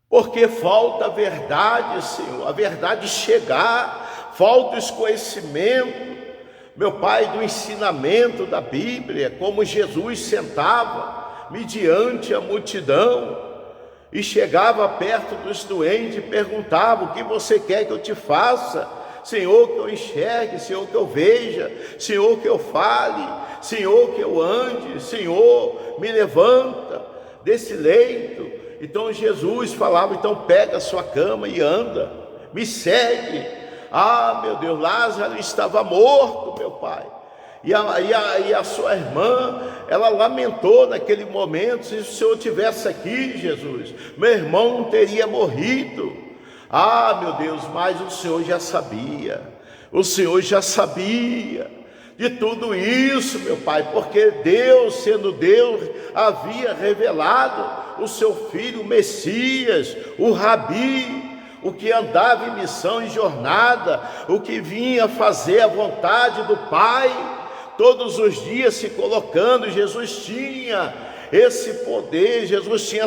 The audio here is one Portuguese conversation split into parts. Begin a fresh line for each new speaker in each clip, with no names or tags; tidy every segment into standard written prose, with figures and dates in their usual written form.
porque falta a verdade, Senhor, a verdade chegar, falta esse conhecimento, meu Pai, do ensinamento da Bíblia, como Jesus sentava mediante a multidão e chegava perto dos doentes e perguntava: o que você quer que eu te faça? Senhor, que eu enxergue, Senhor, que eu veja, Senhor, que eu fale, Senhor, que eu ande, Senhor, me levanta desse leito. Então Jesus falava: então pega a sua cama e anda, me segue. Ah, meu Deus, Lázaro estava morto, meu Pai. E a sua irmã, ela lamentou naquele momento: se o Senhor tivesse aqui, Jesus, meu irmão não teria morrido. Ah, meu Deus, mas o Senhor já sabia, o Senhor já sabia de tudo isso, meu Pai, porque Deus, sendo Deus, havia revelado o seu Filho, o Messias, o Rabi, o que andava em missão e jornada, o que vinha fazer a vontade do Pai, todos os dias se colocando. Jesus tinha esse poder, Jesus tinha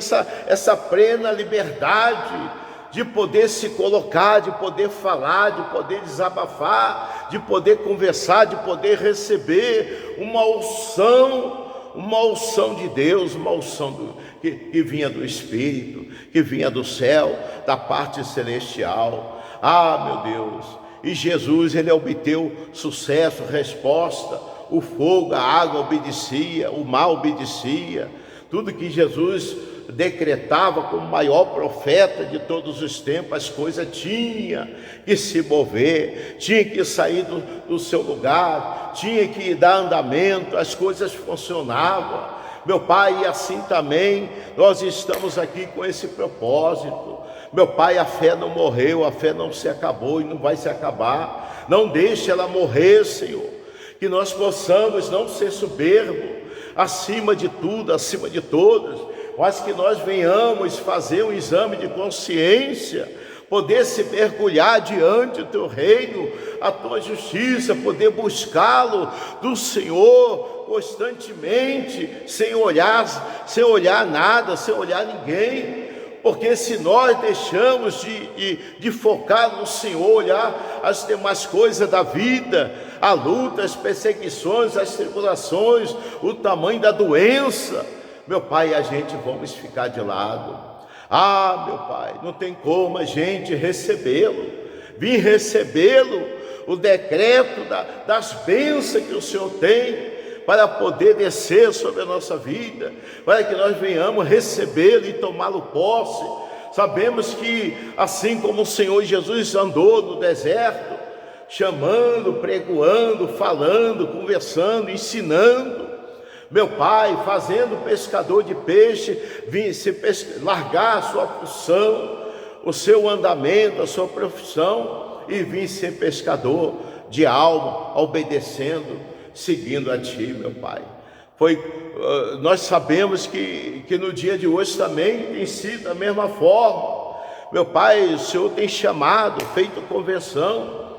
essa plena liberdade de poder se colocar, de poder falar, de poder desabafar, de poder conversar, de poder receber uma unção de Deus, uma unção que vinha do Espírito, que vinha do céu, da parte celestial. Ah, meu Deus! E Jesus, ele obteve sucesso, resposta. O fogo, a água obedecia, o mar obedecia. Tudo que Jesus decretava como maior profeta de todos os tempos, as coisas tinham que se mover, tinha que sair do seu lugar, tinha que dar andamento, as coisas funcionavam, meu Pai. E assim também nós estamos aqui com esse propósito, meu Pai. A fé não morreu, a fé não se acabou e não vai se acabar. Não deixe ela morrer, Senhor, que nós possamos não ser soberbo acima de tudo, acima de todos, mas que nós venhamos fazer um exame de consciência, poder se mergulhar diante do teu reino, a tua justiça, poder buscá-lo do Senhor constantemente, sem olhar nada, sem olhar ninguém. Porque se nós deixamos de focar no Senhor, olhar as demais coisas da vida, a luta, as perseguições, as tribulações, o tamanho da doença, meu Pai, a gente vamos ficar de lado. Ah, meu Pai, não tem como a gente recebê-lo, vir recebê-lo, o decreto das bênçãos que o Senhor tem, para poder descer sobre a nossa vida, para que nós venhamos recebê-lo e tomá-lo posse. Sabemos que assim como o Senhor Jesus andou no deserto, chamando, pregoando, falando, conversando, ensinando, meu Pai, fazendo pescador de peixe, largar a sua função, o seu andamento, a sua profissão, e vir ser pescador de alma, obedecendo, seguindo a Ti, meu Pai. Nós sabemos que no dia de hoje também tem sido da mesma forma, meu Pai. O Senhor tem chamado, feito convenção,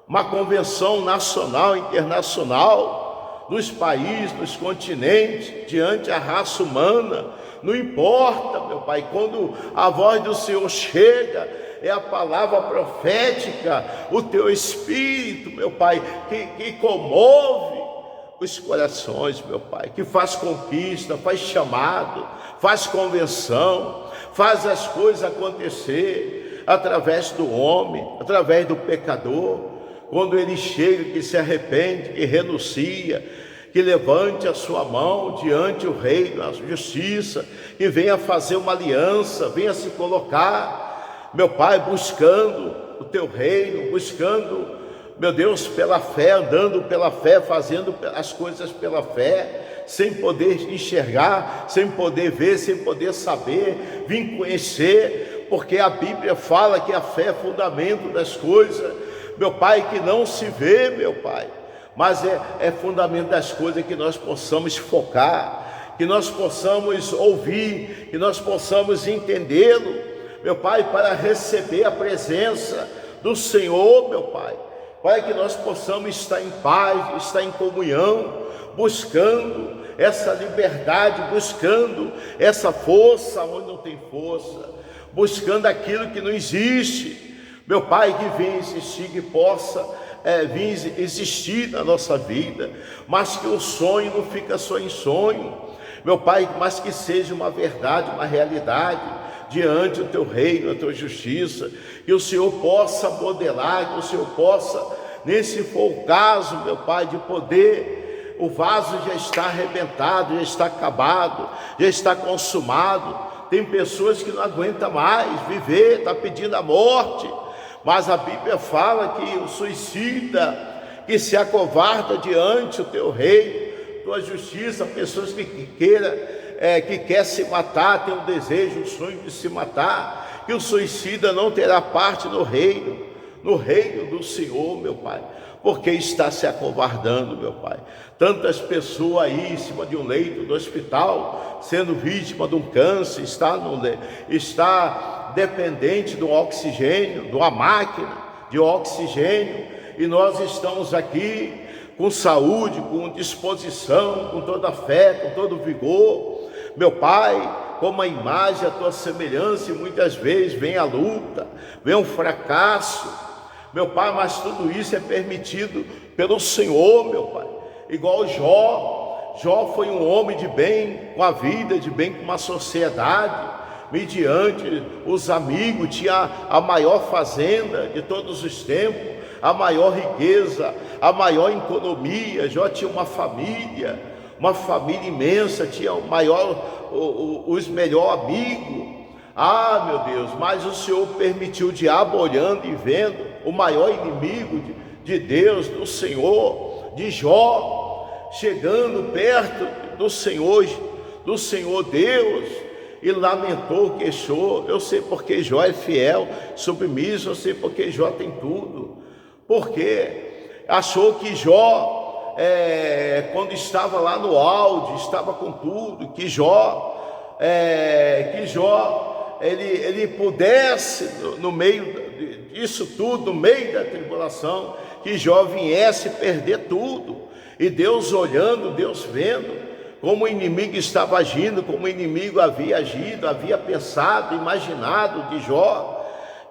uma convenção nacional, internacional, nos países, nos continentes, diante da raça humana. Não importa, meu Pai, quando a voz do Senhor chega, é a palavra profética, o teu Espírito, meu Pai, que comove os corações, meu Pai, que faz conquista, faz chamado, faz convenção, faz as coisas acontecer através do homem, através do pecador. Quando ele chega, que se arrepende, que renuncia, que levante a sua mão diante do reino, a justiça, que venha fazer uma aliança, venha se colocar, meu Pai, buscando o teu reino, buscando, meu Deus, pela fé, andando pela fé, fazendo as coisas pela fé, sem poder enxergar, sem poder ver, sem poder saber, vim conhecer, porque a Bíblia fala que a fé é fundamento das coisas, meu Pai, que não se vê, meu Pai, mas é fundamento das coisas, que nós possamos focar, que nós possamos ouvir, que nós possamos entendê-lo, meu Pai, para receber a presença do Senhor, meu Pai, para que nós possamos estar em paz, estar em comunhão, buscando essa liberdade, buscando essa força onde não tem força, buscando aquilo que não existe. Meu Pai, que venha existir, que possa vir existir na nossa vida, mas que o sonho não fica só em sonho, meu Pai, mas que seja uma verdade, uma realidade diante do teu reino, da tua justiça, que o Senhor possa modelar, que o Senhor possa, nesse for o caso, meu Pai, de poder, o vaso já está arrebentado, já está acabado, já está consumado, tem pessoas que não aguentam mais viver, está pedindo a morte, mas a Bíblia fala que o suicida, que se acovarda diante do teu reino, tua justiça, pessoas que quer se matar, tem um desejo, um sonho de se matar, que o suicida não terá parte no reino do Senhor, meu Pai, porque está se acovardando, meu Pai. Tantas pessoas aí em cima de um leito do hospital, sendo vítima de um câncer, está dependente do oxigênio, de uma máquina de oxigênio, e nós estamos aqui com saúde, com disposição, com toda a fé, com todo o vigor, meu Pai, como a imagem, a tua semelhança, e muitas vezes vem a luta, vem um fracasso, meu Pai, mas tudo isso é permitido pelo Senhor, meu Pai. Igual Jó foi um homem de bem com a vida, de bem com uma sociedade, mediante os amigos, tinha a maior fazenda de todos os tempos, a maior riqueza, a maior economia. Jó tinha uma família imensa, tinha os melhores amigos. Ah, meu Deus, mas o Senhor permitiu o diabo olhando e vendo o maior inimigo de Deus, do Senhor, de Jó, chegando perto do Senhor Deus, e lamentou, queixou. Eu sei porque Jó é fiel, submisso, eu sei porque Jó tem tudo. Porque achou que Jó, quando estava lá no auge, estava com tudo, que Jó ele pudesse, no meio disso tudo, no meio da tribulação, que Jó viesse perder tudo. E Deus olhando, Deus vendo como o inimigo estava agindo, como o inimigo havia agido, havia pensado, imaginado de Jó,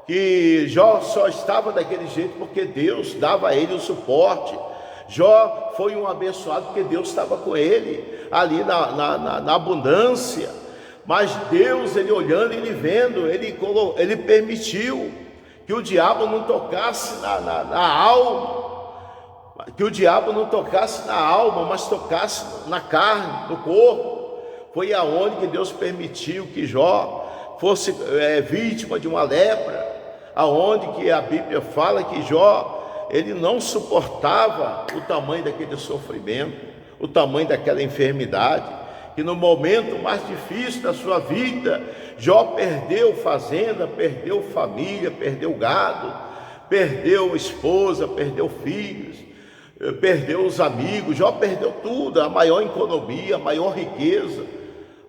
que Jó só estava daquele jeito porque Deus dava a ele o suporte. Jó foi um abençoado porque Deus estava com ele ali na abundância, mas Deus, ele olhando, ele vendo, ele permitiu que o diabo não tocasse na alma, mas tocasse na carne, no corpo. Foi aonde que Deus permitiu que Jó fosse vítima de uma lepra, aonde que a Bíblia fala que Jó, ele não suportava o tamanho daquele sofrimento, o tamanho daquela enfermidade, que no momento mais difícil da sua vida, Jó perdeu fazenda, perdeu família, perdeu gado, perdeu esposa, perdeu filhos, perdeu os amigos. Jó perdeu tudo, a maior economia, a maior riqueza,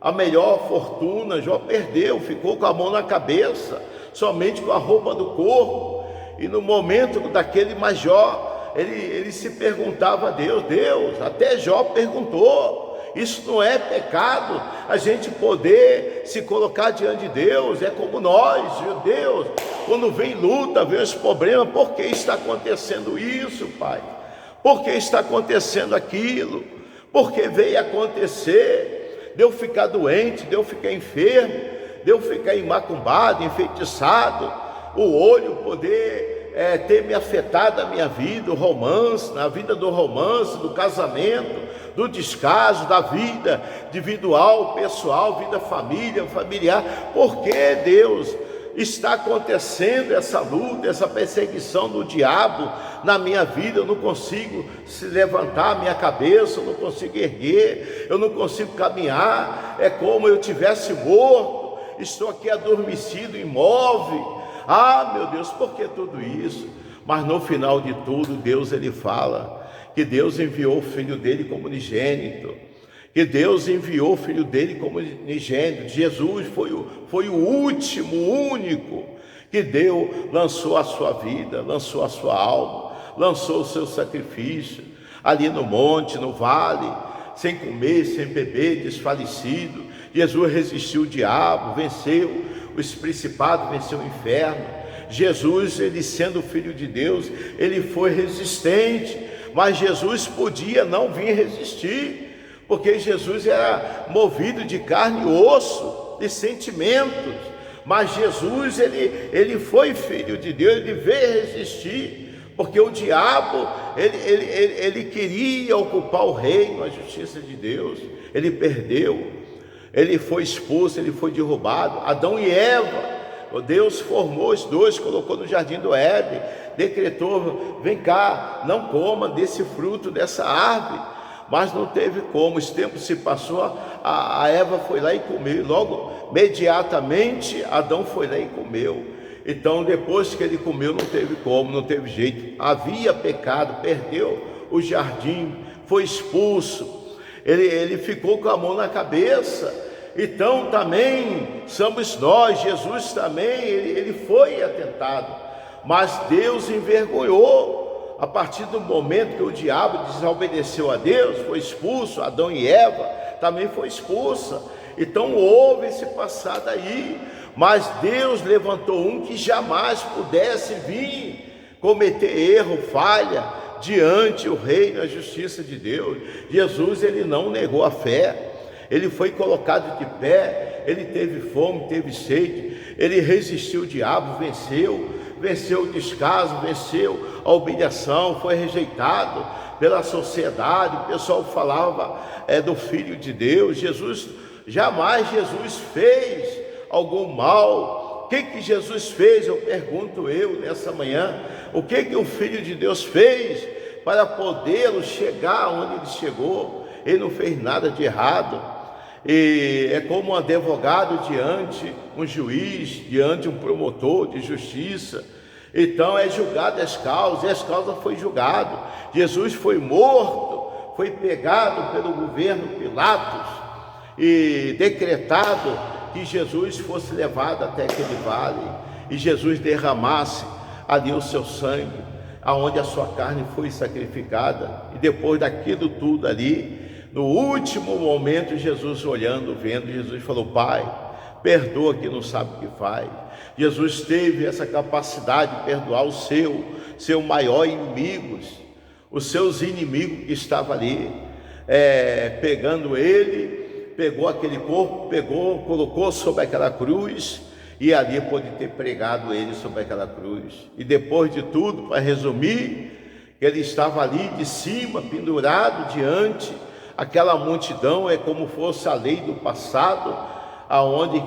a melhor fortuna. Jó perdeu, ficou com a mão na cabeça, somente com a roupa do corpo. E no momento daquele, mas Jó, ele se perguntava a Deus, até Jó perguntou: isso não é pecado, a gente poder se colocar diante de Deus? É como nós, Deus, quando vem luta, vem os problemas, por que está acontecendo isso, Pai? Por que está acontecendo aquilo? Por que veio acontecer? De eu ficar doente, de eu ficar enfermo, de eu ficar macumbado, enfeitiçado, o olho poder ter me afetado a minha vida, o romance, na vida do romance, do casamento, do descaso, da vida individual, pessoal, vida familiar. Por que, Deus, está acontecendo essa luta, essa perseguição do diabo na minha vida? Eu não consigo se levantar a minha cabeça, eu não consigo erguer, eu não consigo caminhar, é como eu tivesse morto, estou aqui adormecido, imóvel. Ah, meu Deus, por que tudo isso? Mas no final de tudo, Deus, ele fala que Deus enviou o Filho dele como unigênito, que Deus enviou o Filho dele como unigênito. Jesus foi o último, o único que lançou a sua vida, lançou a sua alma, lançou o seu sacrifício ali no monte, no vale, sem comer, sem beber, desfalecido. Jesus resistiu o diabo, venceu os principados, venceu o inferno. Jesus, ele sendo filho de Deus, ele foi resistente, mas Jesus podia não vir resistir, porque Jesus era movido de carne e osso, de sentimentos. Mas Jesus, ele foi filho de Deus, ele veio resistir, porque o diabo, ele queria ocupar o reino, a justiça de Deus. Ele perdeu, ele foi expulso, ele foi derrubado. Adão e Eva, Deus formou os dois, colocou no jardim do Éden, decretou: vem cá, não coma desse fruto, dessa árvore. Mas não teve como, esse tempo se passou, a Eva foi lá e comeu, logo, imediatamente, Adão foi lá e comeu. Então, depois que ele comeu, não teve como, não teve jeito, havia pecado, perdeu o jardim, foi expulso, ele ficou com a mão na cabeça. Então, também, somos nós, Jesus também, ele foi atentado, mas Deus envergonhou. A partir do momento que o diabo desobedeceu a Deus, foi expulso, Adão e Eva também foi expulsa. Então houve esse passado aí, mas Deus levantou um que jamais pudesse vir cometer erro, falha, diante o reino, a justiça de Deus. Jesus, ele não negou a fé, ele foi colocado de pé, ele teve fome, teve sede, ele resistiu o diabo, venceu o descaso, venceu a humilhação, foi rejeitado pela sociedade. O pessoal falava do Filho de Deus. Jamais Jesus fez algum mal. O que Jesus fez? Eu pergunto nessa manhã, o que o Filho de Deus fez para poder chegar onde ele chegou? Ele não fez nada de errado. E é como um advogado diante um juiz, diante um promotor de justiça. Então é julgado as causas, e as causas foi julgado. Jesus foi morto, foi pegado pelo governo Pilatos e decretado que Jesus fosse levado até aquele vale, e Jesus derramasse ali o seu sangue, aonde a sua carne foi sacrificada. E depois daquilo tudo ali, no último momento, Jesus olhando, vendo, Jesus falou: Pai, perdoa que não sabe o que faz. Jesus teve essa capacidade de perdoar o seu maior inimigo, os seus inimigos que estavam ali, pegando ele, pegou aquele corpo, colocou sobre aquela cruz, e ali pôde ter pregado ele sobre aquela cruz. E depois de tudo, para resumir, ele estava ali de cima, pendurado diante aquela multidão. É como fosse a lei do passado, aonde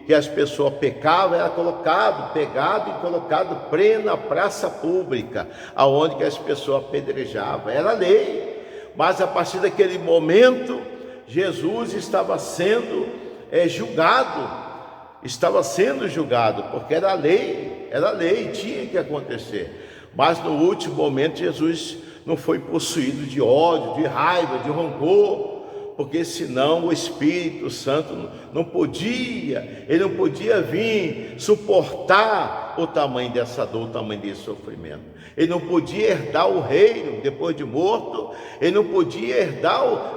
que as pessoas pecavam, era pegado e colocado preso na praça pública, aonde que as pessoas apedrejavam. Era lei. Mas a partir daquele momento, Jesus estava sendo julgado, porque era lei, tinha que acontecer. Mas no último momento, Jesus não foi possuído de ódio, de raiva, de rancor, porque senão o Espírito Santo não podia vir suportar o tamanho dessa dor, o tamanho desse sofrimento. Ele não podia herdar o reino depois de morto, ele não podia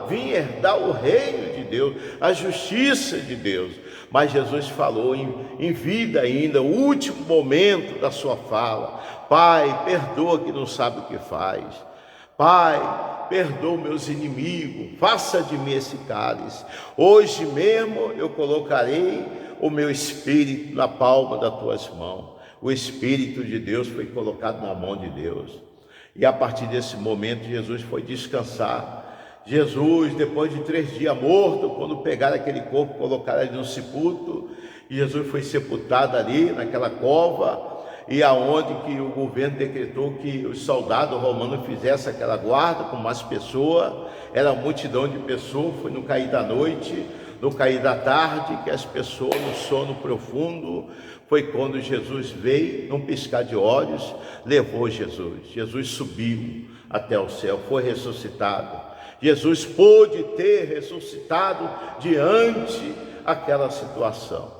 vir herdar o reino de Deus, a justiça de Deus. Mas Jesus falou em vida ainda, o último momento da sua fala: Pai, perdoa que não sabe o que faz. Pai, perdoa meus inimigos, faça de mim esse cálice. Hoje mesmo eu colocarei o meu espírito na palma das tuas mãos. O Espírito de Deus foi colocado na mão de Deus. E a partir desse momento, Jesus foi descansar. Jesus, depois de 3 dias morto, quando pegaram aquele corpo, colocaram ele no sepulcro, e Jesus foi sepultado ali, naquela cova, e aonde que o governo decretou que os soldados romanos fizessem aquela guarda com mais pessoas. Era uma multidão de pessoas. Foi no cair da noite, no cair da tarde, que as pessoas no sono profundo, foi quando Jesus veio, num piscar de olhos, levou Jesus. Jesus subiu até o céu, foi ressuscitado. Jesus pôde ter ressuscitado diante aquela situação.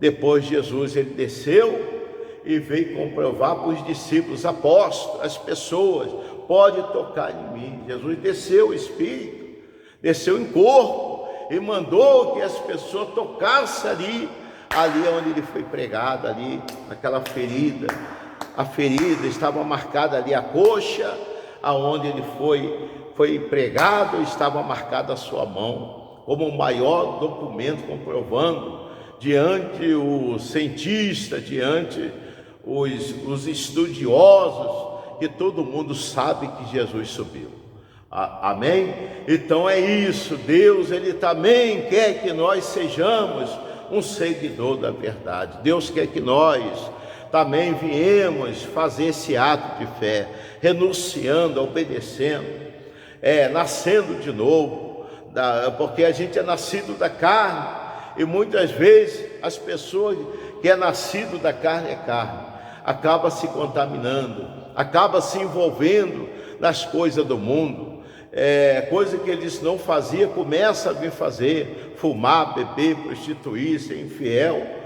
Depois Jesus, ele desceu e veio comprovar para os discípulos, apóstolos, as pessoas: pode tocar em mim. Jesus desceu o Espírito, desceu em corpo e mandou que as pessoas tocassem ali onde ele foi pregado, ali naquela ferida. A ferida estava marcada ali, a coxa, aonde ele foi pregado, estava marcada a sua mão, como o maior documento comprovando diante os cientistas, diante os estudiosos, que todo mundo sabe que Jesus subiu. Amém? Então é isso, Deus, Ele também quer que nós sejamos um seguidor da verdade. Deus quer que nós também viemos fazer esse ato de fé, renunciando, obedecendo, nascendo de novo, porque a gente é nascido da carne, e muitas vezes as pessoas que é nascido da carne acaba se contaminando, acaba se envolvendo nas coisas do mundo, coisa que eles não faziam, começa a vir fazer, fumar, beber, prostituir, ser infiel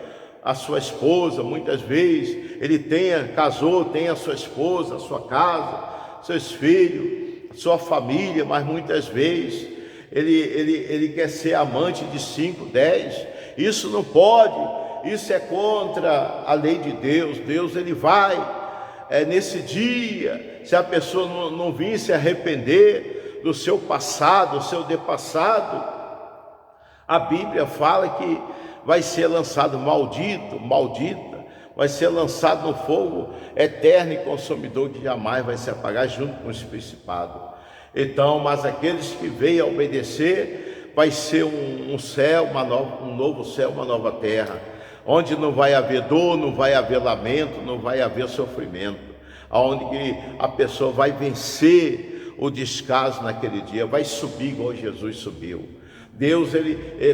a sua esposa. Muitas vezes ele casou, tem a sua esposa, a sua casa, seus filhos, sua família, mas muitas vezes ele quer ser amante de 5, 10, isso não pode, isso é contra a lei de Deus. Deus, ele vai, nesse dia, se a pessoa não vir se arrepender do seu passado, do seu depassado, a Bíblia fala que vai ser lançado maldita, vai ser lançado no fogo eterno e consumidor, que jamais vai se apagar, junto com os principados. Então, mas aqueles que veem a obedecer, vai ser um céu, um novo céu, uma nova terra, onde não vai haver dor, não vai haver lamento, não vai haver sofrimento, onde a pessoa vai vencer o descaso naquele dia, vai subir igual Jesus subiu. Deus,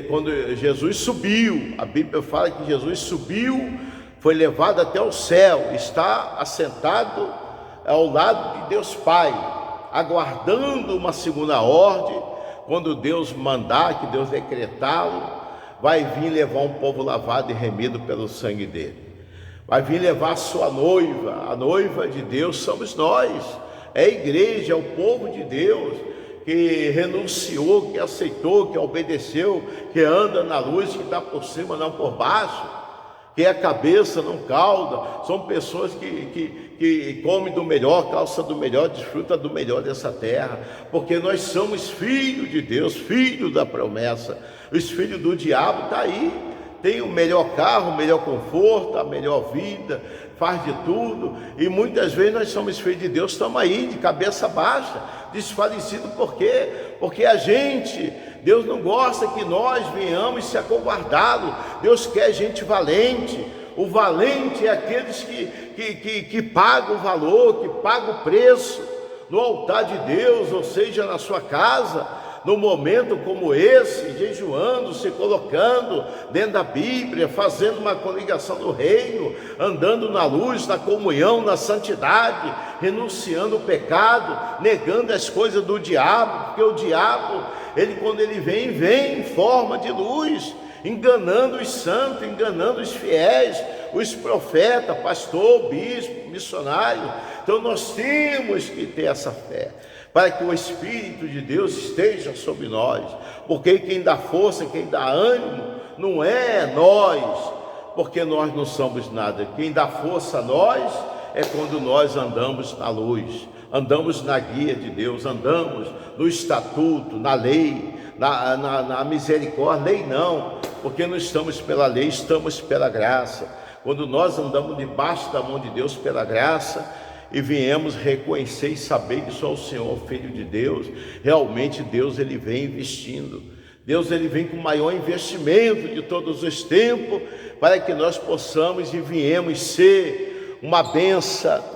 quando Jesus subiu, a Bíblia fala que Jesus subiu, foi levado até o céu, está assentado ao lado de Deus Pai, aguardando uma segunda ordem. Quando Deus mandar, que Deus decretá-lo, vai vir levar um povo lavado e remido pelo sangue dele, vai vir levar a sua noiva. A noiva de Deus somos nós, é a igreja, é o povo de Deus, que renunciou, que aceitou, que obedeceu, que anda na luz, que está por cima, não por baixo, que é a cabeça, não cauda. São pessoas que comem do melhor, calça do melhor, desfruta do melhor dessa terra, porque nós somos filhos de Deus, filhos da promessa. Os filhos do diabo estão aí, tem o melhor carro, o melhor conforto, a melhor vida, faz de tudo, e muitas vezes nós somos filhos de Deus, estamos aí de cabeça baixa, desfalecido. Por quê? Porque Deus não gosta que nós venhamos se acovardá-lo. Deus quer gente valente. O valente é aqueles que pagam o valor, que pagam o preço no altar de Deus, ou seja, na sua casa, no momento como esse, jejuando, se colocando dentro da Bíblia, fazendo uma coligação do reino, andando na luz, na comunhão, na santidade, renunciando o pecado, negando as coisas do diabo, porque o diabo, quando ele vem em forma de luz, enganando os santos, enganando os fiéis, os profetas, pastor, bispo, missionário. Então nós temos que ter essa fé, para que o Espírito de Deus esteja sobre nós, porque quem dá força, quem dá ânimo, não é nós, porque nós não somos nada. Quem dá força a nós é quando nós andamos na luz, andamos na guia de Deus, andamos no estatuto, na lei, na misericórdia. Lei não, porque não estamos pela lei, estamos pela graça. Quando nós andamos debaixo da mão de Deus pela graça, e viemos reconhecer e saber que só o Senhor, Filho de Deus, realmente Deus, ele vem investindo. Deus, ele vem com o maior investimento de todos os tempos, para que nós possamos e viemos ser uma bênção